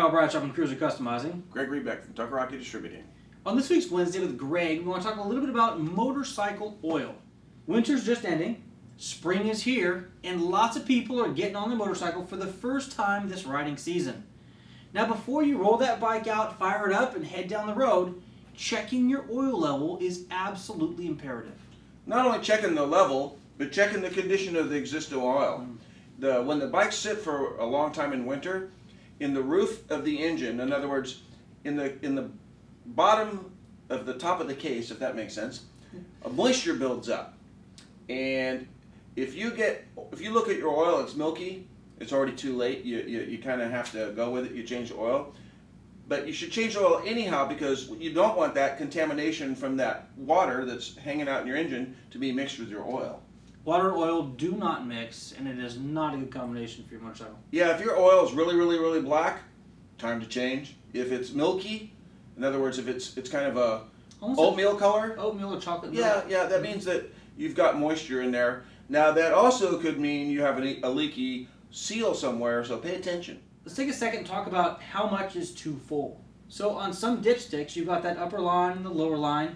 Bradshaw from Cruiser Customizing. Beck from Tucker Rocky Distributing. On this week's Wednesday with Greg, we want to talk a little bit about motorcycle oil. Winter's just ending, spring is here, and lots of people are getting on their motorcycle for the first time this riding season. Now before you roll that bike out, fire it up, and head down the road, checking your oil level is absolutely imperative. Not only checking the level, but checking the condition of the existing oil. When the bikes sit for a long time in winter, in the roof of the engine, in other words, in the bottom of the top of the case, if that makes sense, a moisture builds up. And if you look at your oil, it's milky, it's already too late, you kind of have to go with it, you change the oil. But you should change the oil anyhow, because you don't want that contamination from that water that's hanging out in your engine to be mixed with your oil. Water and oil do not mix, and it is not a good combination for your motorcycle. Yeah, if your oil is really, really, really black, time to change. If it's milky, in other words, if it's kind of a oatmeal color. Oatmeal or chocolate milk. Yeah, that means that you've got moisture in there. Now that also could mean you have a leaky seal somewhere, so pay attention. Let's take a second and talk about how much is too full. So on some dipsticks, you've got that upper line and the lower line.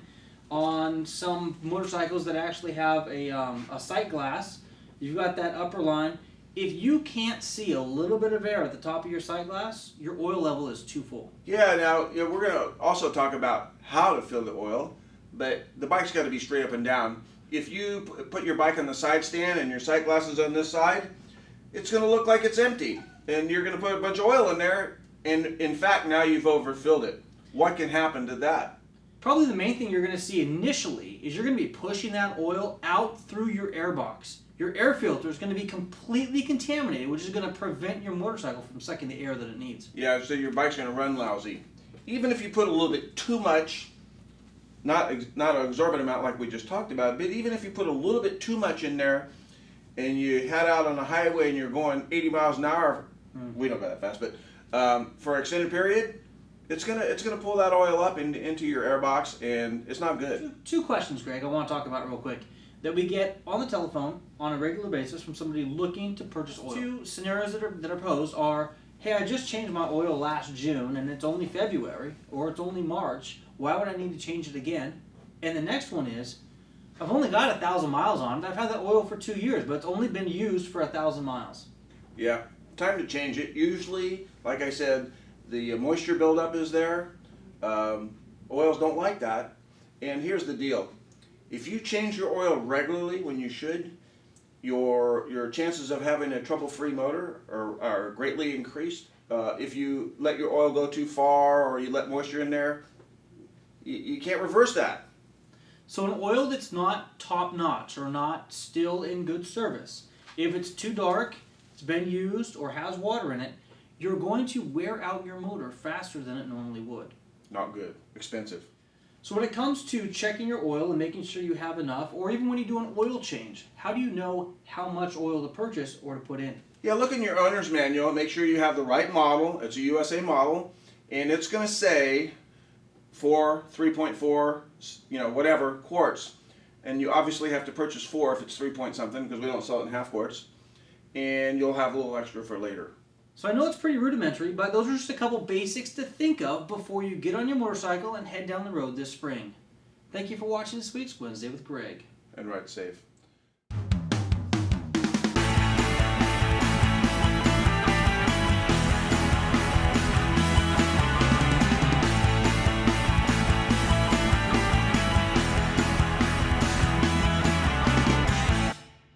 On some motorcycles that actually have a sight glass, you've got that upper line. If you can't see a little bit of air at the top of your sight glass, your oil level is too full. Yeah, now we're going to also talk about how to fill the oil, but the bike's got to be straight up and down. If you put your bike on the side stand and your sight glass is on this side, it's going to look like it's empty. And you're going to put a bunch of oil in there, and in fact, now you've overfilled it. What can happen to that? Probably the main thing you're going to see initially is you're going to be pushing that oil out through your air box. Your air filter is going to be completely contaminated, which is going to prevent your motorcycle from sucking the air that it needs. Yeah, so your bike's going to run lousy. Even if you put a little bit too much, not an exorbitant amount like we just talked about, but even if you put a little bit too much in there and you head out on the highway and you're going 80 miles an hour, we don't go that fast, but for an extended period, it's gonna pull that oil up into your air box, and it's not good. Two questions, Greg, I want to talk about real quick that we get on the telephone on a regular basis from somebody looking to purchase oil. Two scenarios that are posed are, hey, I just changed my oil last June and it's only February or it's only March. Why would I need to change it again? And the next one is, I've only got 1,000 miles on it. I've had that oil for 2 years, but it's only been used for 1,000 miles. Yeah, time to change it. Usually, like I said, the moisture buildup is there. Oils don't like that. And here's the deal. If you change your oil regularly when you should, your chances of having a trouble-free motor are greatly increased. If you let your oil go too far or you let moisture in there, you can't reverse that. So an oil that's not top-notch or not still in good service, if it's too dark, it's been used, or has water in it, you're going to wear out your motor faster than it normally would. Not good. Expensive. So when it comes to checking your oil and making sure you have enough, or even when you do an oil change, how do you know how much oil to purchase or to put in? Yeah, look in your owner's manual and make sure you have the right model. It's a USA model, and it's going to say 3.4, whatever, quarts. And you obviously have to purchase 4 if it's 3 point something, because we don't sell it in half quarts. And you'll have a little extra for later. So I know it's pretty rudimentary, but those are just a couple basics to think of before you get on your motorcycle and head down the road this spring. Thank you for watching this week's Wednesday with Greg. And ride safe.